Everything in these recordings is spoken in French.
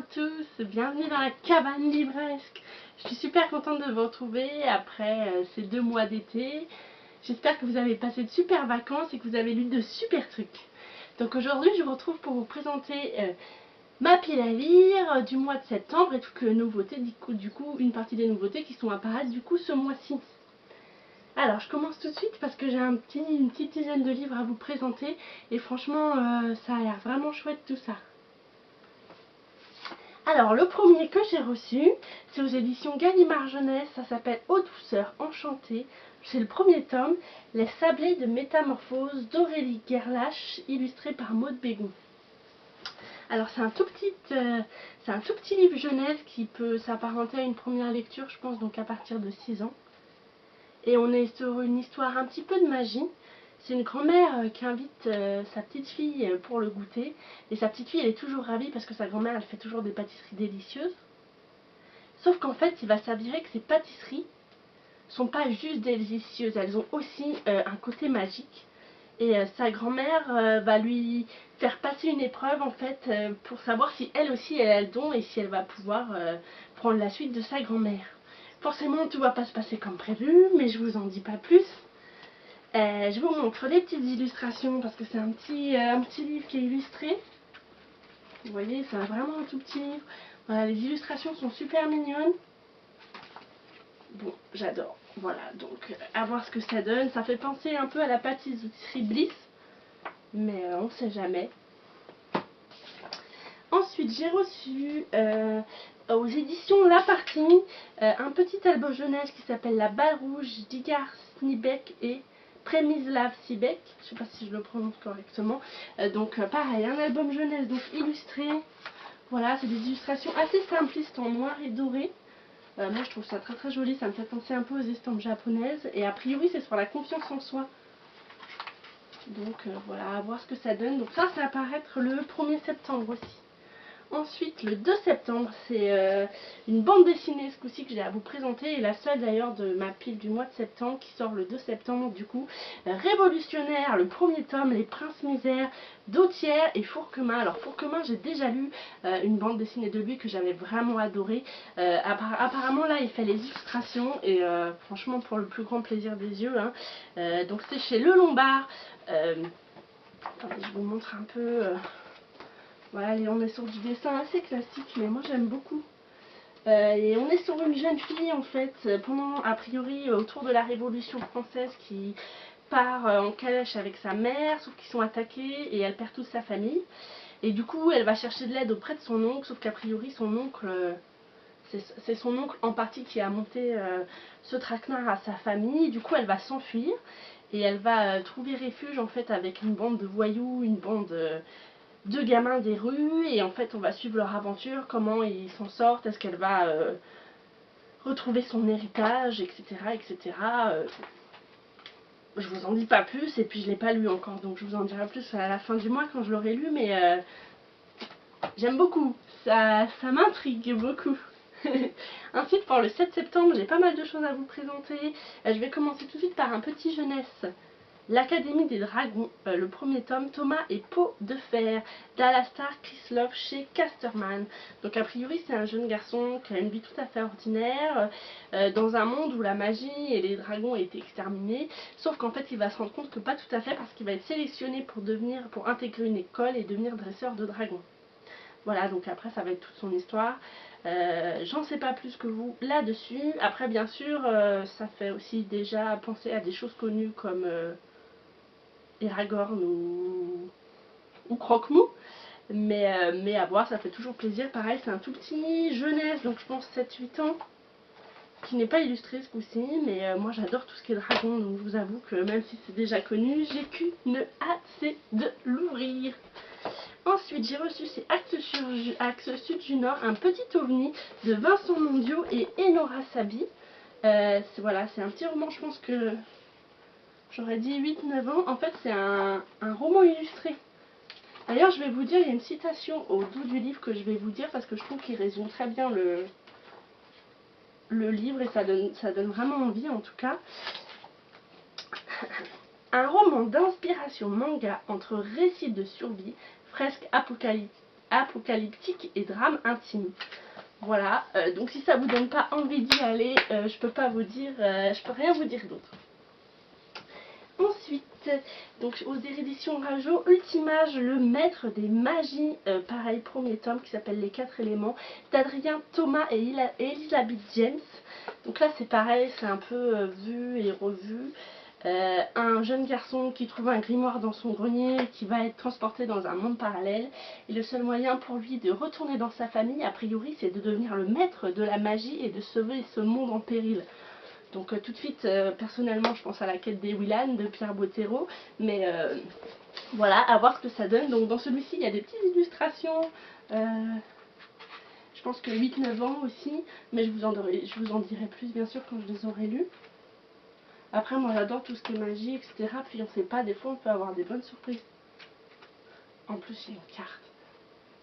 à tous, bienvenue dans la cabane livresque. Je suis super contente de vous retrouver après ces 2 mois d'été. J'espère que vous avez passé de super vacances et que vous avez lu de super trucs. Donc aujourd'hui je vous retrouve pour vous présenter ma pile à lire du mois de septembre et toutes les nouveautés, du coup une partie des nouveautés qui sont apparaître du coup ce mois-ci. Alors je commence tout de suite parce que j'ai une petite dizaine de livres à vous présenter et franchement ça a l'air vraiment chouette tout ça. Alors le premier que j'ai reçu, c'est aux éditions Gallimard Jeunesse, ça s'appelle Aux douceurs enchantées. C'est le premier tome, Les sablés de métamorphose d'Aurélie Gerlache, illustré par Maud Bégon. Alors c'est un tout petit livre jeunesse qui peut s'apparenter à une première lecture, je pense, donc à partir de 6 ans. Et on est sur une histoire un petit peu de magie. C'est une grand-mère qui invite sa petite fille pour le goûter. Et sa petite fille, elle est toujours ravie parce que sa grand-mère, elle fait toujours des pâtisseries délicieuses. Sauf qu'en fait, il va s'avérer que ces pâtisseries sont pas juste délicieuses. Elles ont aussi un côté magique. Et sa grand-mère va lui faire passer une épreuve en fait pour savoir si elle aussi elle a le don et si elle va pouvoir prendre la suite de sa grand-mère. Forcément, tout va pas se passer comme prévu, mais je vous en dis pas plus. Je vous montre les petites illustrations parce que c'est un petit livre qui est illustré. Vous voyez, c'est vraiment un tout petit livre. Voilà, les illustrations sont super mignonnes. Bon, j'adore. Voilà, donc à voir ce que ça donne. Ça fait penser un peu à la pâtisserie Bliss, mais on sait jamais. Ensuite, j'ai reçu aux éditions La Partie un petit album jeunesse qui s'appelle La Balle Rouge d'Igar Snibec et Przemysław Sibek. Je ne sais pas si je le prononce correctement. Donc pareil, un album jeunesse donc illustré. Voilà, c'est des illustrations assez simplistes en noir et doré. Moi je trouve ça très très joli, ça me fait penser un peu aux estampes japonaises. Et a priori c'est sur la confiance en soi. Donc voilà, à voir ce que ça donne. Donc ça va apparaître le 1er septembre aussi. Ensuite, le 2 septembre, c'est une bande dessinée ce coup-ci que j'ai à vous présenter, et la seule d'ailleurs de ma pile du mois de septembre, qui sort le 2 septembre du coup. Révolutionnaire, le premier tome, Les Princes Misères, Dautière et Fourquemin. Alors Fourquemin, j'ai déjà lu une bande dessinée de lui que j'avais vraiment adorée. Apparemment là, il fait les illustrations et franchement pour le plus grand plaisir des yeux. Hein. Donc c'est chez Le Lombard. Attendez, je vous montre un peu... Voilà, on est sur du dessin assez classique, mais moi j'aime beaucoup. Et on est sur une jeune fille en fait, a priori autour de la Révolution française, qui part en calèche avec sa mère, sauf qu'ils sont attaqués et elle perd toute sa famille. Et du coup elle va chercher de l'aide auprès de son oncle, sauf qu'a priori son oncle, c'est son oncle en partie qui a monté ce traquenard à sa famille. Du coup elle va s'enfuir et elle va trouver refuge en fait avec une bande de voyous, une bande... de gamins des rues, et en fait on va suivre leur aventure, comment ils s'en sortent, est-ce qu'elle va retrouver son héritage, etc. etc. Je vous en dis pas plus, et puis je l'ai pas lu encore, donc je vous en dirai plus à la fin du mois quand je l'aurai lu, mais j'aime beaucoup, ça m'intrigue beaucoup. Ensuite pour le 7 septembre, j'ai pas mal de choses à vous présenter. Je vais commencer tout de suite par un petit jeunesse. L'Académie des Dragons, le premier tome, Thomas et Peau de Fer, d'Alastar Krislov chez Casterman. Donc a priori c'est un jeune garçon qui a une vie tout à fait ordinaire, dans un monde où la magie et les dragons ont été exterminés, sauf qu'en fait il va se rendre compte que pas tout à fait, parce qu'il va être sélectionné pour intégrer une école et devenir dresseur de dragons. Voilà, donc après ça va être toute son histoire. J'en sais pas plus que vous là-dessus. Après bien sûr, ça fait aussi déjà penser à des choses connues comme... Aragorn ou Croque-Mou, mais à voir, ça fait toujours plaisir. Pareil, c'est un tout petit jeunesse, donc je pense 7-8 ans, qui n'est pas illustré ce coup-ci, mais moi j'adore tout ce qui est dragon, donc je vous avoue que même si c'est déjà connu, j'ai qu'une hâte, c'est de l'ouvrir. Ensuite, j'ai reçu chez Axe Sud du Nord un petit ovni de Vincent Mondiaux et Enora Sabi. Voilà, c'est un petit roman, je pense que j'aurais dit 8-9 ans. En fait, c'est un roman illustré. D'ailleurs, je vais vous dire, il y a une citation au dos du livre que je vais vous dire parce que je trouve qu'il résume très bien le livre et ça donne vraiment envie en tout cas. Un roman d'inspiration manga entre récits de survie, fresque apocalyptique et drame intime. Voilà, donc si ça vous donne pas envie d'y aller, je peux pas vous dire, je peux rien vous dire d'autre. Ensuite, donc aux éditions Rajo, Ultimage, le maître des magies, pareil, premier tome qui s'appelle Les 4 éléments, d'Adrien Thomas et Elizabeth James. Donc là c'est pareil, c'est un peu vu et revu. Un jeune garçon qui trouve un grimoire dans son grenier et qui va être transporté dans un monde parallèle. Et le seul moyen pour lui de retourner dans sa famille, a priori, c'est de devenir le maître de la magie et de sauver ce monde en péril. Donc tout de suite, personnellement, je pense à la quête des Willan de Pierre Bottero. Mais voilà, à voir ce que ça donne. Donc dans celui-ci, il y a des petites illustrations. Je pense que 8-9 ans aussi. Mais je vous en dirai plus, bien sûr, quand je les aurai lus. Après, moi, j'adore tout ce qui est magie, etc. Puis on sait pas, des fois, on peut avoir des bonnes surprises. En plus, il y a une carte.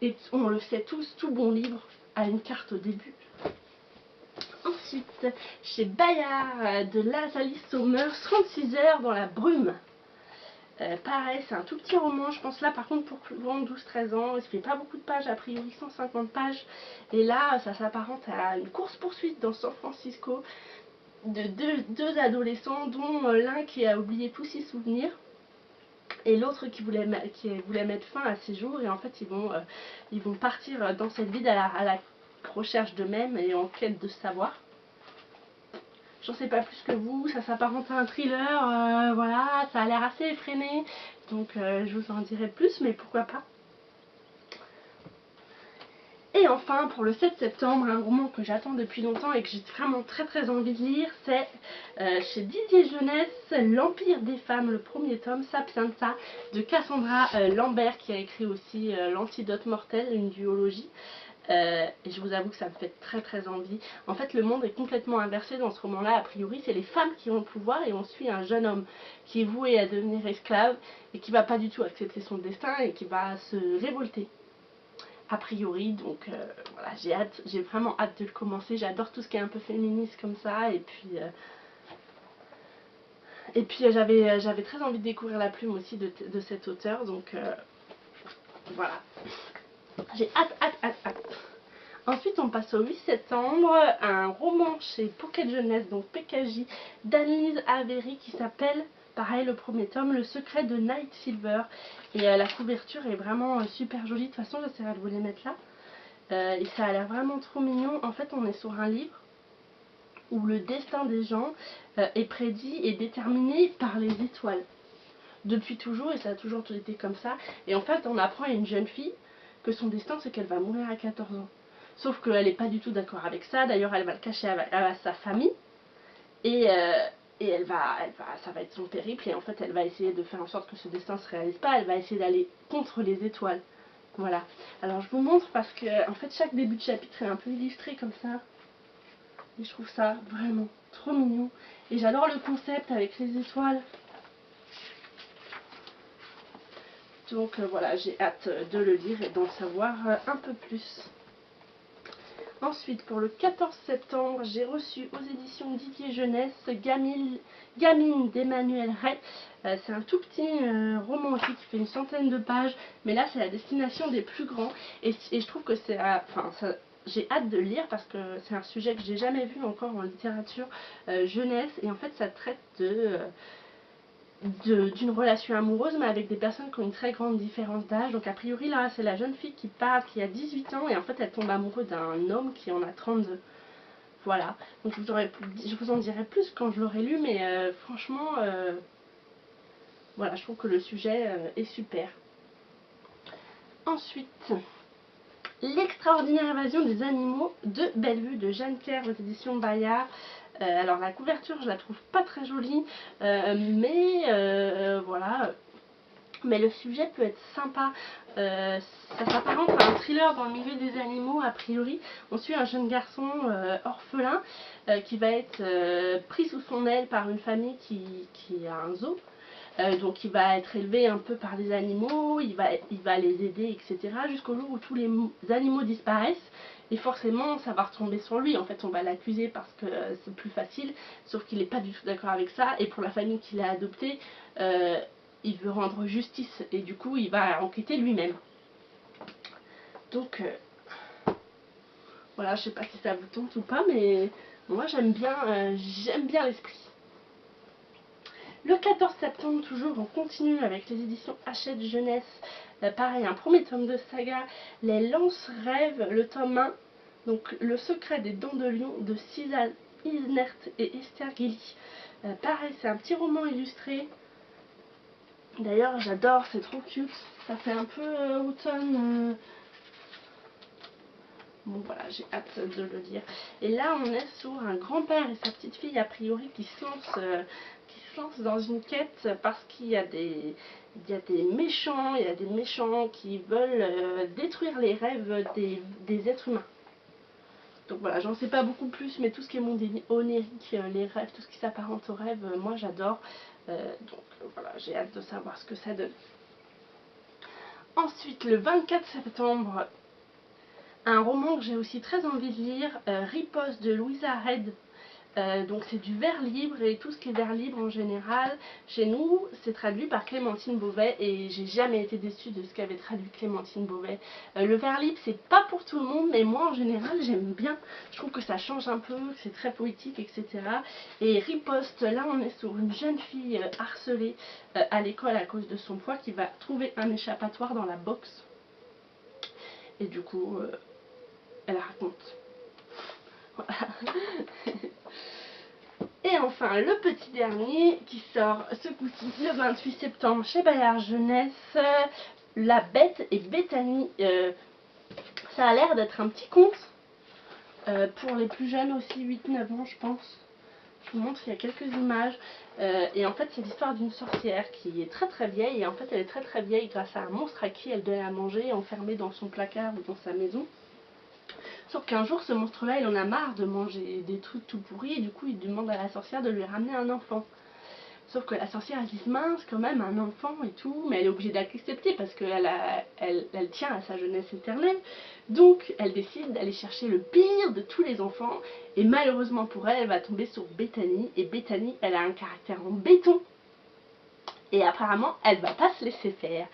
Et on le sait tous, tout bon livre a une carte au début. Ensuite, chez Bayard, de Lazalie Sommer, 36 heures dans la brume. Pareil, c'est un tout petit roman, je pense là par contre pour plus grand, 12-13 ans, il fait pas beaucoup de pages, a priori 150 pages. Et là, ça s'apparente à une course-poursuite dans San Francisco de deux adolescents, dont l'un qui a oublié tous ses souvenirs. Et l'autre qui voulait mettre fin à ses jours. Et en fait, ils vont partir dans cette ville à la recherche d'eux-mêmes et en quête de savoir. J'en sais pas plus que vous, ça s'apparente à un thriller, voilà, ça a l'air assez effréné, donc je vous en dirai plus, mais pourquoi pas. Et enfin, pour le 7 septembre, un roman que j'attends depuis longtemps et que j'ai vraiment très envie de lire, c'est chez Didier Jeunesse, L'Empire des femmes, le premier tome, Sapienza, de Cassandra Lambert, qui a écrit aussi L'Antidote mortel, une duologie. Et je vous avoue que ça me fait très envie. En fait, le monde est complètement inversé dans ce roman-là. A priori, c'est les femmes qui ont le pouvoir et on suit un jeune homme qui est voué à devenir esclave et qui va pas du tout accepter son destin et qui va se révolter. A priori, donc voilà, j'ai vraiment hâte de le commencer. J'adore tout ce qui est un peu féministe comme ça. Et puis j'avais très envie de découvrir la plume aussi de cet auteur. Donc voilà. J'ai hâte. Ensuite, on passe au 8 septembre, un roman chez Pocket Jeunesse, donc PKJ, d'Annelise Avery qui s'appelle, pareil, le premier tome, Le secret de Night Silver. Et la couverture est vraiment super jolie. De toute façon, j'essaierai de vous les mettre là. Et ça a l'air vraiment trop mignon. En fait, on est sur un livre où le destin des gens est prédit et déterminé par les étoiles. Depuis toujours, et ça a toujours été comme ça. Et en fait, on apprend à une jeune fille que son destin, c'est qu'elle va mourir à 14 ans. Sauf qu'elle n'est pas du tout d'accord avec ça. D'ailleurs, elle va le cacher à sa famille. Et ça va être son périple. Et en fait, elle va essayer de faire en sorte que ce destin ne se réalise pas. Elle va essayer d'aller contre les étoiles. Voilà. Alors, je vous montre parce que, en fait, chaque début de chapitre est un peu illustré comme ça. Et je trouve ça vraiment trop mignon. Et j'adore le concept avec les étoiles. Donc voilà, j'ai hâte de le lire et d'en savoir un peu plus. Ensuite, pour le 14 septembre, j'ai reçu aux éditions Didier Jeunesse Gamine d'Emmanuel Ray. C'est un tout petit roman aussi qui fait une centaine de pages, mais là c'est la destination des plus grands. Et je trouve que c'est... j'ai hâte de le lire parce que c'est un sujet que j'ai jamais vu encore en littérature jeunesse. Et en fait, ça traite d'une relation amoureuse, mais avec des personnes qui ont une très grande différence d'âge. Donc a priori là c'est la jeune fille qui part, qui a 18 ans, et en fait elle tombe amoureuse d'un homme qui en a 32. Voilà, donc je vous en dirai plus quand je l'aurai lu, mais franchement voilà, je trouve que le sujet est super. Ensuite, L'extraordinaire évasion des animaux de Bellevue de Jeanne Claire aux éditions Bayard. Alors la couverture je la trouve pas très jolie, mais voilà. Mais le sujet peut être sympa. Ça s'apparente à un thriller dans le milieu des animaux a priori. On suit un jeune garçon orphelin qui va être pris sous son aile par une famille qui a un zoo. Donc il va être élevé un peu par les animaux, il va les aider, etc. Jusqu'au jour où tous les animaux disparaissent. Et forcément, ça va retomber sur lui. En fait, on va l'accuser parce que c'est plus facile. Sauf qu'il n'est pas du tout d'accord avec ça. Et pour la famille qu'il a adoptée, il veut rendre justice. Et du coup, il va enquêter lui-même. Donc voilà, je sais pas si ça vous tente ou pas, mais moi j'aime bien l'esprit. Le 14 septembre, toujours, on continue avec les éditions Hachette Jeunesse. Pareil, un premier tome de saga, Les Lance-Rêves, le tome 1. Donc, Le secret des dents de lion de Suzanne Isnert et Esther Gilly. Pareil, c'est un petit roman illustré. D'ailleurs, j'adore, c'est trop cute. Ça fait un peu automne. Bon voilà, j'ai hâte de le lire. Et là, on est sur un grand-père et sa petite fille, a priori, qui se lancent dans une quête parce qu'il y a des méchants qui veulent détruire les rêves des êtres humains. Donc voilà, j'en sais pas beaucoup plus, mais tout ce qui est monde onirique, les rêves, tout ce qui s'apparente aux rêves, moi j'adore. Donc voilà, j'ai hâte de savoir ce que ça donne. Ensuite, le 24 septembre, un roman que j'ai aussi très envie de lire, Riposte de Louisa Red. Donc c'est du vers libre, et tout ce qui est vers libre en général, chez nous, c'est traduit par Clémentine Beauvais, et j'ai jamais été déçue de ce qu'avait traduit Clémentine Beauvais. Le vers libre, c'est pas pour tout le monde, mais moi en général j'aime bien. Je trouve que ça change un peu, que c'est très poétique, etc. Et Riposte, là on est sur une jeune fille harcelée à l'école à cause de son poids, qui va trouver un échappatoire dans la boxe. Et du coup, elle raconte. Voilà. Et enfin, le petit dernier qui sort ce coup-ci, le 28 septembre, chez Bayard Jeunesse, La Bête et Bethany. Ça a l'air d'être un petit conte pour les plus jeunes aussi, 8-9 ans, je pense. Je vous montre, il y a quelques images. Et en fait, c'est l'histoire d'une sorcière qui est très très vieille. Et en fait, elle est très très vieille grâce à un monstre à qui elle donne à manger, enfermé dans son placard ou dans sa maison. Sauf qu'un jour, ce monstre-là, il en a marre de manger des trucs tout pourris, et du coup, il demande à la sorcière de lui ramener un enfant. Sauf que la sorcière, elle dit mince, quand même, un enfant et tout, mais elle est obligée d'accepter parce qu'elle elle tient à sa jeunesse éternelle. Donc, elle décide d'aller chercher le pire de tous les enfants, et malheureusement pour elle, elle va tomber sur Bethany, et Bethany, elle a un caractère en béton, et apparemment, elle va pas se laisser faire.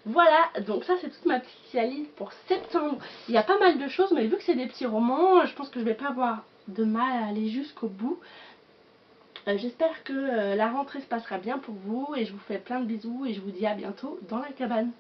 Voilà, donc ça c'est toute ma petite liste pour septembre. Il y a pas mal de choses, mais vu que c'est des petits romans, je pense que je vais pas avoir de mal à aller jusqu'au bout. J'espère que la rentrée se passera bien pour vous, et je vous fais plein de bisous, et je vous dis à bientôt dans la cabane.